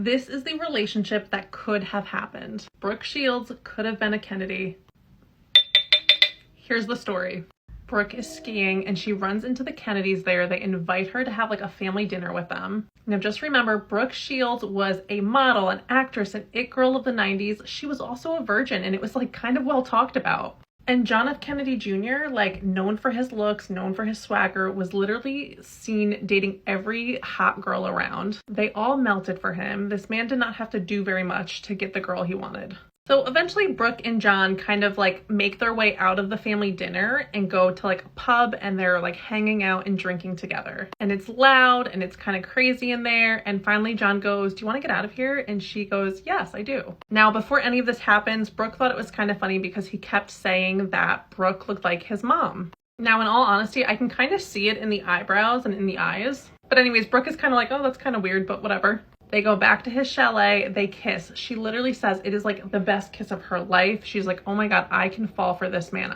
this is the relationship that could have happened. Brooke Shields could have been a Kennedy. Here's the story. Brooke is skiing and she runs into the Kennedys there. They invite her to have like a family dinner with them. Now just remember, Brooke Shields was a model, an actress, an it girl of the 90s. She was also a virgin and it was like kind of well talked about. And John F. Kennedy Jr., like known for his looks, known for his swagger, was literally seen dating every hot girl around. They all melted for him. This man did not have to do very much to get the girl he wanted. So eventually Brooke and John kind of like make their way out of the family dinner and go to like a pub, and they're like hanging out and drinking together. And it's loud and it's kind of crazy in there. And finally John goes, "Do you want to get out of here?" And she goes, "Yes, I do." Now, before any of this happens, Brooke thought it was kind of funny because he kept saying that Brooke looked like his mom. Now, in all honesty, I can kind of see it in the eyebrows and in the eyes. But anyways, Brooke is kind of like, "Oh, that's kind of weird, but whatever." They go back to his chalet, they kiss. She literally says it is like the best kiss of her life. She's like, "Oh my God, I can fall for this man.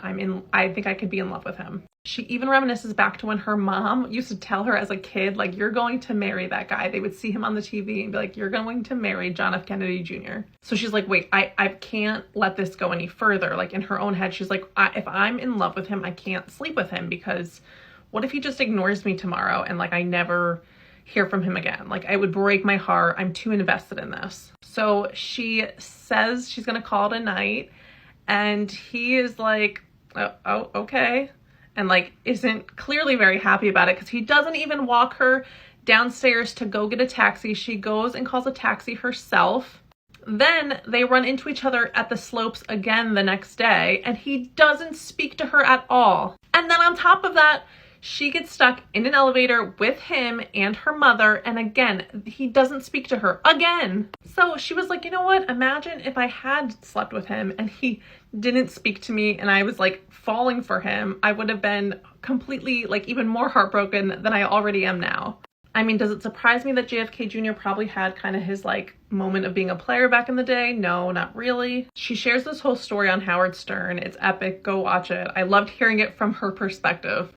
I think I could be in love with him." She even reminisces back to when her mom used to tell her as a kid, like, "You're going to marry that guy." They would see him on the TV and be like, "You're going to marry John F. Kennedy Jr." So she's like, wait, I can't let this go any further. Like in her own head, she's like, if I'm in love with him, I can't sleep with him, because what if he just ignores me tomorrow and like I never hear from him again? Like, it would break my heart. I'm too invested in this. So she says she's gonna call it a night, and he is like, oh, okay, and like isn't clearly very happy about it, because he doesn't even walk her downstairs to go get a taxi. She goes and calls a taxi herself. Then they run into each other at the slopes again the next day, and he doesn't speak to her at all. And then on top of that, she gets stuck in an elevator with him and her mother, and again, he doesn't speak to her again. So she was like, you know what? Imagine if I had slept with him and he didn't speak to me and I was like falling for him. I would have been completely like even more heartbroken than I already am now. I mean, does it surprise me that JFK Jr. probably had kind of his like moment of being a player back in the day? No, not really. She shares this whole story on Howard Stern. It's epic. Go watch it. I loved hearing it from her perspective.